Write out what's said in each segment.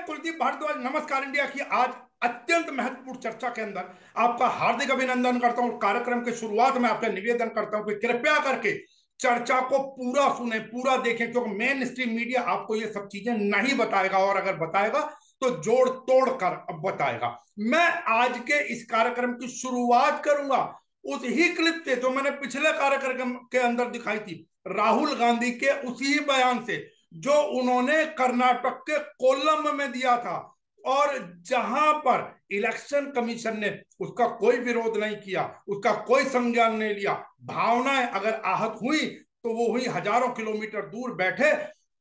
कुलदीप भारद्वाज, नमस्कार इंडिया की आज अत्यंत महत्वपूर्ण चर्चा के अंदर आपका हार्दिक अभिनंदन करता हूं। कार्यक्रम के शुरुआत में आपसे निवेदन करता हूं कि कृपया करके चर्चा को पूरा सुने, पूरा देखें, क्योंकि मेन स्ट्रीम मीडिया आपको ये सब चीजें नहीं बताएगा, और अगर बताएगा तो जोड़ तोड़ कर बताएगा। मैं आज के इस कार्यक्रम की शुरुआत करूंगा उस ही क्लिप से जो मैंने पिछले कार्यक्रम के अंदर दिखाई थी, राहुल गांधी के उसी बयान से जो उन्होंने कर्नाटक के कोल्लम में दिया था, और जहां पर इलेक्शन कमीशन ने उसका कोई विरोध नहीं किया, उसका कोई संज्ञान नहीं लिया। भावनाएं अगर आहत हुई तो वो हुई हजारों किलोमीटर दूर बैठे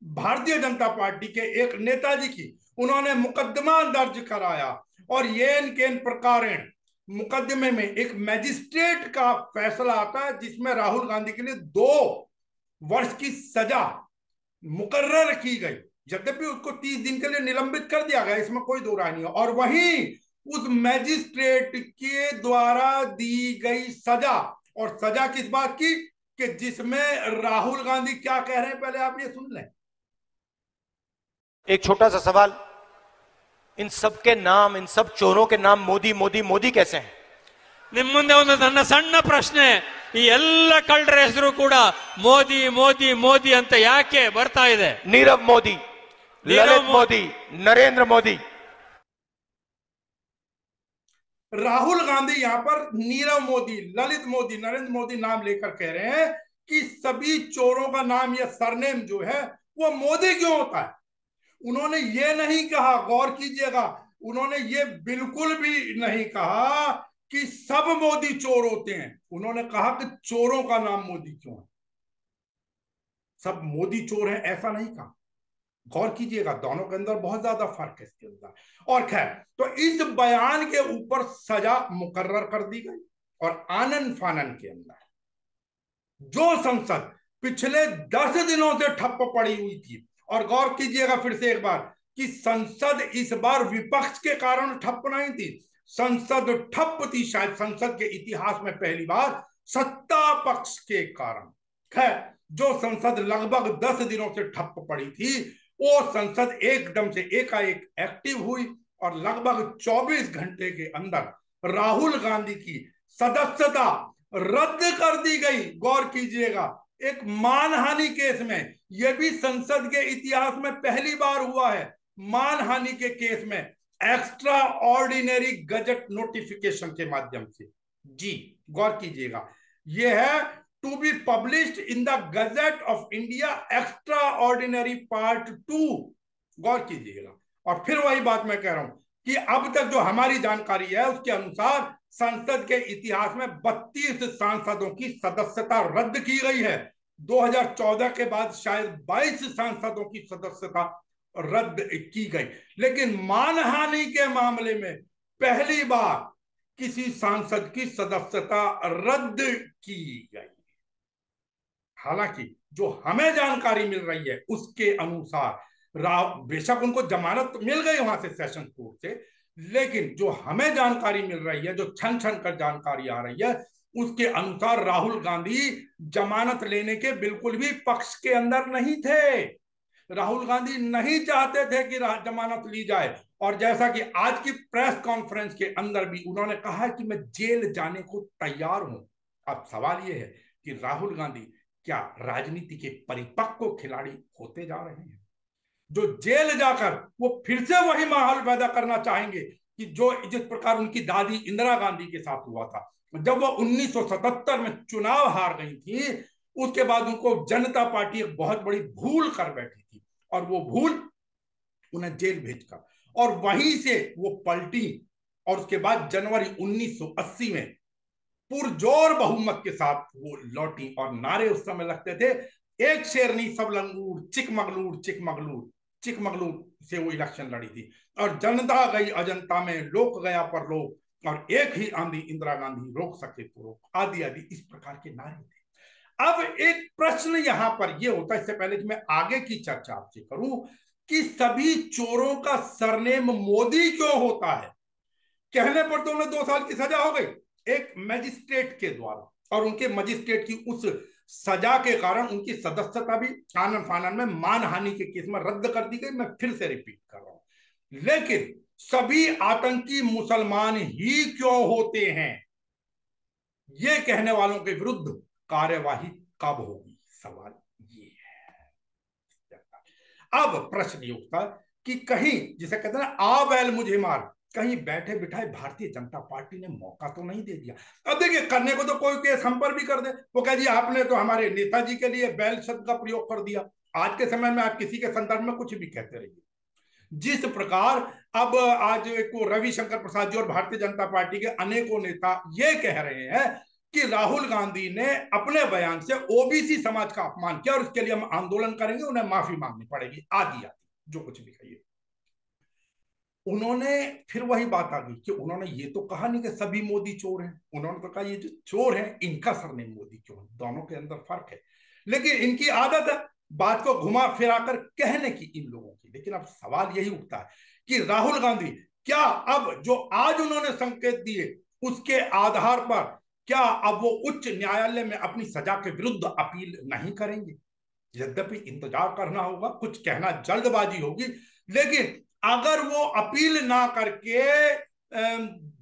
भारतीय जनता पार्टी के एक नेताजी की। उन्होंने मुकदमा दर्ज कराया, और ये केन प्रकारेण मुकदमे में एक मैजिस्ट्रेट का फैसला आता है जिसमें राहुल गांधी के लिए 2 वर्ष की सजा मुकर्रर की गई, यद्यपि उसको 30 दिन के लिए निलंबित कर दिया गया, इसमें कोई दो राय नहीं है। और वहीं उस मैजिस्ट्रेट के द्वारा दी गई सजा, और सजा किस बात की कि जिसमें राहुल गांधी क्या कह रहे हैं, पहले आप ये सुन लें। एक छोटा सा सवाल, इन सब के नाम, इन सब चोरों के नाम मोदी मोदी मोदी कैसे हैं? ನಿಮ್ಮ ಮುಂದೆ ಒಂದು ನನ್ನ ಸಣ್ಣ ಪ್ರಶ್ನೆ, ಈ ಎಲ್ಲ ಕಳ್ಳರ ಹೆಸರು ಕೂಡ ಮೋದಿ ಮೋದಿ ಮೋದಿ ಅಂತ ಯಾಕೆ ಬರ್ತಾ ಇದೆ? नीरव मोदी, ललित मोदी, नरेंद्र मोदी। राहुल गांधी यहां पर नीरव मोदी, ललित मोदी, नरेंद्र मोदी नाम लेकर कह रहे हैं कि सभी चोरों का नाम या सरनेम जो है वो मोदी क्यों होता है। उन्होंने ये नहीं कहा, गौर कीजिएगा, उन्होंने ये बिल्कुल भी नहीं कहा कि सब मोदी चोर होते हैं। उन्होंने कहा कि चोरों का नाम मोदी क्यों है, सब मोदी चोर हैं, ऐसा नहीं कहा। गौर कीजिएगा, दोनों के अंदर बहुत ज्यादा फर्क है इसके अंदर। और खैर, तो इस बयान के ऊपर सजा मुकर्रर कर दी गई, और आनन फानन के अंदर जो संसद पिछले 10 दिनों से ठप्प पड़ी हुई थी, और गौर कीजिएगा फिर से एक बार कि संसद इस बार विपक्ष के कारण ठप्प नहीं थी, संसद ठप्प थी शायद संसद के इतिहास में पहली बार सत्ता पक्ष के कारण। खैर, जो संसद लगभग 10 दिनों से ठप्प पड़ी थी, वो संसद एकदम से एकाएक एक्टिव हुई, और लगभग 24 घंटे के अंदर राहुल गांधी की सदस्यता रद्द कर दी गई। गौर कीजिएगा, एक मानहानि केस में, यह भी संसद के इतिहास में पहली बार हुआ है, मानहानि के केस में एक्स्ट्रा ऑर्डिनरी गजट नोटिफिकेशन के माध्यम से। जी गौर कीजिएगा, यह है to be published in the gazette of India extraordinary part 2। गौर कीजिएगा, और फिर वही बात मैं कह रहा हूं कि अब तक जो हमारी जानकारी है उसके अनुसार संसद के इतिहास में 32 सांसदों की सदस्यता रद्द की गई है। 2014 के बाद शायद 22 सांसदों की सदस्यता रद्द की गई, लेकिन मानहानि के मामले में पहली बार किसी सांसद की सदस्यता रद्द की गई। हालांकि जो हमें जानकारी मिल रही है उसके अनुसार बेशक उनको जमानत मिल गई वहां से सेशन कोर्ट से, लेकिन जो हमें जानकारी मिल रही है, जो छन छन कर जानकारी आ रही है, उसके अनुसार राहुल गांधी जमानत लेने के बिल्कुल भी पक्ष के अंदर नहीं थे। राहुल गांधी नहीं चाहते थे कि जमानत ली जाए, और जैसा कि आज की प्रेस कॉन्फ्रेंस के अंदर भी उन्होंने कहा कि मैं जेल जाने को तैयार हूं। अब सवाल यह है कि राहुल गांधी क्या राजनीति के परिपक्व खिलाड़ी होते जा रहे हैं, जो जेल जाकर वो फिर से वही माहौल पैदा करना चाहेंगे कि जो जिस प्रकार उनकी दादी इंदिरा गांधी के साथ हुआ था, जब वो 1977 में चुनाव हार गई थी, उसके बाद उनको जनता पार्टी एक बहुत बड़ी भूल कर बैठी थी, और वो भूल उन्हें जेल भेजकर, और वहीं से वो पलटी, और उसके बाद जनवरी 1980 में पुरजोर बहुमत के साथ वो लौटी, और नारे उस समय लगते थे, एक शेरनी सब लंगूर, चिकमगलूर चिकमगलूर चिकमगलूर से वो इलेक्शन लड़ी थी, और जनता गई अजंता में, लोक गया पर लोक, और एक ही आंधी इंदिरा गांधी रोक सके तो रोक, आदि आदि इस प्रकार के नारे थे। अब एक प्रश्न यहां पर यह होता है, इससे पहले कि मैं आगे की चर्चा आपसे करूं, कि सभी चोरों का सरनेम मोदी क्यों होता है। कहने पर तो उन्हें 2 साल की सजा हो गई एक मजिस्ट्रेट के द्वारा, और उनके मजिस्ट्रेट की उस सजा के कारण उनकी सदस्यता भी आनन फानन में मानहानि के केस में रद्द कर दी गई। मैं फिर से रिपीट कर रहा हूं, लेकिन सभी आतंकी मुसलमान ही क्यों होते हैं, ये कहने वालों के विरुद्ध कार्यवाही कब होगी, सवाल ये है। अब प्रश्न ये उठता कि कहीं जिसे कहते हैं ना आ बैल मुझे मार, कहीं बैठे बिठाए भारतीय जनता पार्टी ने मौका तो नहीं दे दिया। अब देखिए, करने को तो कोई केस हम पर भी कर दे, वो कह जी आपने तो हमारे नेताजी के लिए बैल शब्द का प्रयोग कर दिया। आज के समय में आप किसी के संदर्भ में कुछ भी कहते रहिए। जिस प्रकार अब आज को रविशंकर प्रसाद जी और भारतीय जनता पार्टी के अनेकों नेता ये कह रहे हैं कि राहुल गांधी ने अपने बयान से ओबीसी समाज का अपमान किया और उसके लिए हम आंदोलन करेंगे, उन्हें माफी मांगनी पड़ेगी, आदि आदि जो कुछ भी कहिए। उन्होंने फिर वही बात आ गई कि उन्होंने ये तो कहा नहीं कि सभी मोदी चोर हैं, उन्होंने तो कहा ये जो चोर हैं इनका सरनेम मोदी क्यों है, दोनों के अंदर फर्क है। लेकिन इनकी आदत है बात को घुमा फिरा कर कहने की इन लोगों की। लेकिन अब सवाल यही उठता है कि राहुल गांधी क्या अब जो आज उन्होंने संकेत दिए उसके आधार पर क्या अब वो उच्च न्यायालय में अपनी सजा के विरुद्ध अपील नहीं करेंगे? यद्यपि इंतजार करना होगा, कुछ कहना जल्दबाजी होगी, लेकिन अगर वो अपील ना करके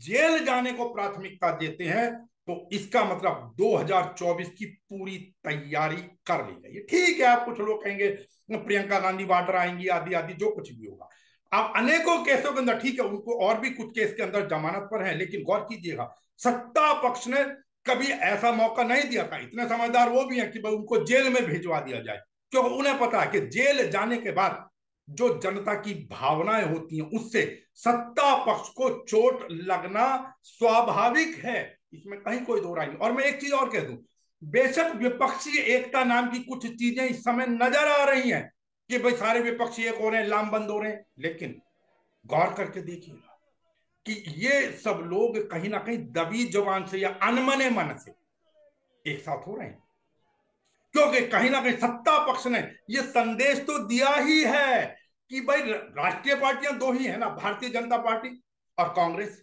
जेल जाने को प्राथमिकता देते हैं तो इसका मतलब 2024 की पूरी तैयारी कर ली गई है। ठीक है, आप कुछ लोग कहेंगे प्रियंका गांधी वाड्रा आएंगी, आदि आदि जो कुछ भी होगा। अब अनेकों केसों के अंदर ठीक है, उनको और भी कुछ केस के अंदर जमानत पर है, लेकिन गौर कीजिएगा सत्ता पक्ष ने कभी ऐसा मौका नहीं दिया था। इतने समझदार वो भी हैं कि भाई उनको जेल में भिजवा दिया जाए, क्योंकि उन्हें पता है कि जेल जाने के बाद जो जनता की भावनाएं होती हैं उससे सत्ता पक्ष को चोट लगना स्वाभाविक है, इसमें कहीं कोई दो राय नहीं। और मैं एक चीज और कह दूं, बेशक विपक्षी एकता नाम की कुछ चीजें इस समय नजर आ रही हैं कि भाई सारे विपक्षी एक हो रहे हैं, लामबंद हो रहे हैं, लेकिन गौर करके देखिएगा कि ये सब लोग कहीं ना कहीं दबी जुबान से या अनमने मन से एक साथ हो रहे हैं, क्योंकि कहीं ना कहीं सत्ता पक्ष ने यह संदेश तो दिया ही है कि भाई राष्ट्रीय पार्टियां दो ही है ना, भारतीय जनता पार्टी और कांग्रेस।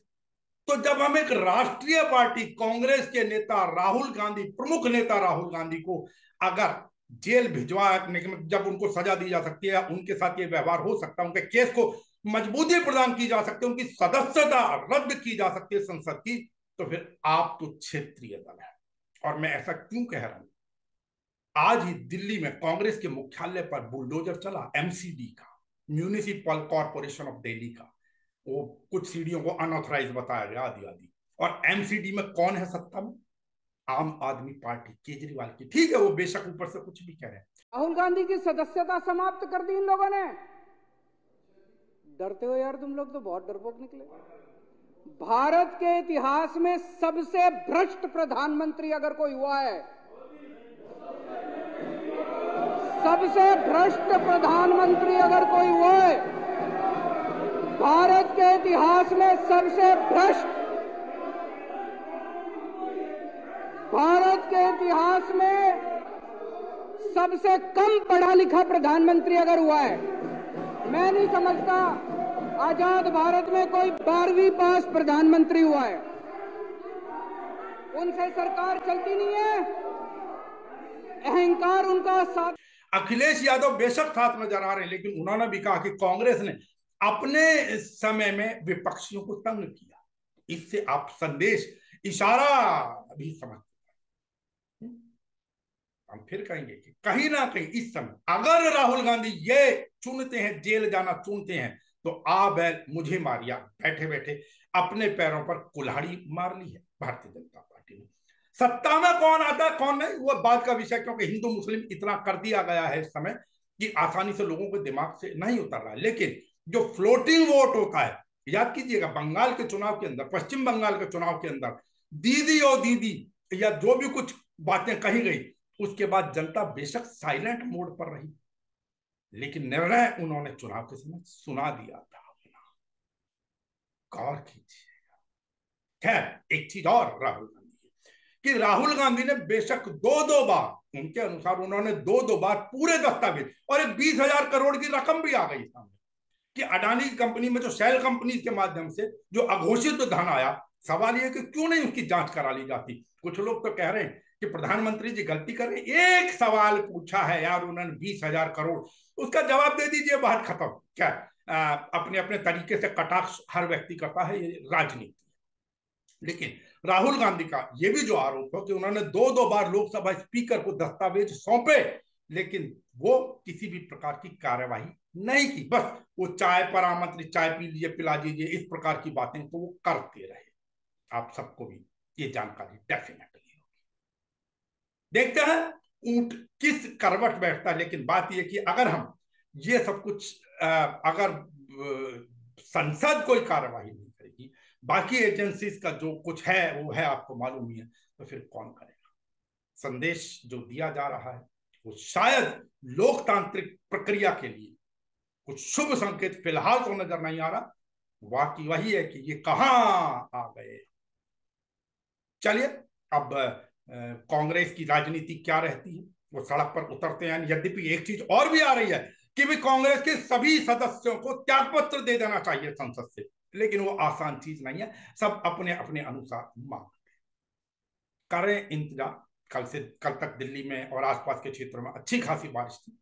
तो जब हम एक राष्ट्रीय पार्टी कांग्रेस के नेता राहुल गांधी, प्रमुख नेता राहुल गांधी को अगर जेल भिजवाने के, जब उनको सजा दी जा सकती है, उनके साथ ये व्यवहार हो सकता है, उनके केस को मजबूती प्रदान की जा सकती है, उनकी सदस्यता रद्द की जा सकती है संसद की, तो फिर आप तो क्षेत्रीय दल है। और मैं ऐसा क्यों कह रहा हूं, आज ही दिल्ली में कांग्रेस के मुख्यालय पर बुलडोजर चला, एमसीडी का, म्यूनिसिपल कॉर्पोरेशन ऑफ दिल्ली का, वो कुछ सीढ़ियों को अनऑथराइज बताया गया, आदि आदि। और एमसीडी में कौन है सत्ता में? आम आदमी पार्टी, केजरीवाल की। ठीक है, वो बेशक ऊपर से कुछ भी कह रहे हैं। राहुल गांधी की सदस्यता समाप्त कर दी इन लोगों ने। डरते हो यार, तुम लोग तो बहुत डरपोक निकले। भारत के इतिहास में सबसे भ्रष्ट प्रधानमंत्री अगर कोई हुआ है, सबसे भ्रष्ट प्रधानमंत्री अगर कोई हुआ है, भारत के इतिहास में सबसे भ्रष्ट, भारत के इतिहास में सबसे कम पढ़ा लिखा प्रधानमंत्री अगर हुआ है, मैं नहीं समझता आजाद भारत में कोई 12वीं पास प्रधानमंत्री हुआ है। उनसे सरकार चलती नहीं है, अहंकार उनका साथ। अखिलेश यादव बेशक साथ नजर आ रहे हैं, लेकिन उन्होंने भी कहा कि कांग्रेस ने अपने समय में विपक्षियों को तंग किया। इससे आप संदेश, इशारा भी समझते हैं। हम फिर कहेंगे कि कहीं ना कहीं इस समय अगर राहुल गांधी ये चुनते हैं, जेल जाना चुनते हैं, तो आ बैल मुझे मारिया, बैठे बैठे अपने पैरों पर कुल्हाड़ी मार ली है भारतीय जनता पार्टी ने। सत्ता में कौन आता कौन नहीं वो बात का विषय, क्योंकि हिंदू मुस्लिम इतना कर दिया गया है इस समय कि आसानी से लोगों के दिमाग से नहीं उतर रहा है। लेकिन जो फ्लोटिंग वोट होता है, याद कीजिएगा बंगाल के चुनाव के अंदर, पश्चिम बंगाल के चुनाव के अंदर दीदी और दीदी या जो भी कुछ बातें कही गई, उसके बाद जनता बेशक साइलेंट मोड पर रही, लेकिन निर्णय उन्होंने चुनाव के समय सुना दिया था अपना। गौर कीजिएगा। खैर एक चीज और राहुल गांधी कि राहुल गांधी ने बेशक दो बार, उनके अनुसार उन्होंने दो बार पूरे दस्तावेज, और एक 20,000 करोड़ की रकम भी आ गई सामने कि अडानी की कंपनी में जो शेल कंपनी के माध्यम से जो अघोषित धन आया, सवाल यह कि क्यों नहीं उसकी जांच करा ली जाती। कुछ लोग तो कह रहे हैं कि प्रधानमंत्री जी गलती कर रहे हैं, एक सवाल पूछा है यार उन्होंने 20,000 करोड़, उसका जवाब दे दीजिए, बात खत्म। क्या अपने अपने तरीके से कटाक्ष हर व्यक्ति करता है, ये राजनीति है। लेकिन राहुल गांधी का ये भी जो आरोप है कि उन्होंने दो दो बार लोकसभा स्पीकर को दस्तावेज सौंपे, लेकिन वो किसी भी प्रकार की कार्यवाही नहीं की, बस वो चाय पर आमंत्रित, चाय पी लीजिए, पिला दीजिए, इस प्रकार की बातें तो वो करते रहे। आप सबको भी ये जानकारी डेफिनेटली होगी। देखते हैं ऊंट किस करवट बैठता है। लेकिन बात यह कि अगर हम ये सब कुछ अगर संसद कोई कार्रवाई नहीं करेगी, बाकी एजेंसीज का जो कुछ है वो है, आपको मालूम ही है, तो फिर कौन करेगा? संदेश जो दिया जा रहा है वो शायद लोकतांत्रिक प्रक्रिया के लिए कुछ शुभ संकेत फिलहाल तो नजर नहीं आ रहा। वाकई वही है कि ये कहां आ गए। चलिए, अब कांग्रेस की राजनीति क्या रहती है, वो सड़क पर उतरते हैं। यद्यपि एक चीज और भी आ रही है कि भी कांग्रेस के सभी सदस्यों को त्यागपत्र दे देना चाहिए संसद से, लेकिन वो आसान चीज नहीं है। सब अपने अपने अनुसार मांग करें इंतजार। कल तक दिल्ली में और आसपास के क्षेत्रों में अच्छी खासी बारिश थी,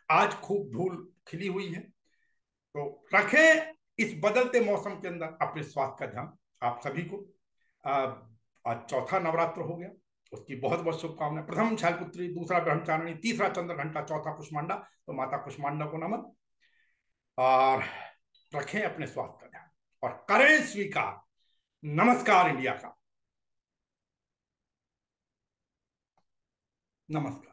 आज खूब धूल खिली हुई है। तो रखें इस बदलते मौसम के अंदर अपने स्वास्थ्य का ध्यान। आप सभी को आज चौथा नवरात्र हो गया, उसकी बहुत बहुत शुभकामनाएं। प्रथम शैलपुत्री, दूसरा ब्रह्मचारिणी, तीसरा चंद्रघंटा, चौथा कुष्मांडा। तो माता कुष्मांडा को नमन, और रखें अपने स्वास्थ्य का ध्यान और करें स्वीकार नमस्कार इंडिया का। नमस्कार।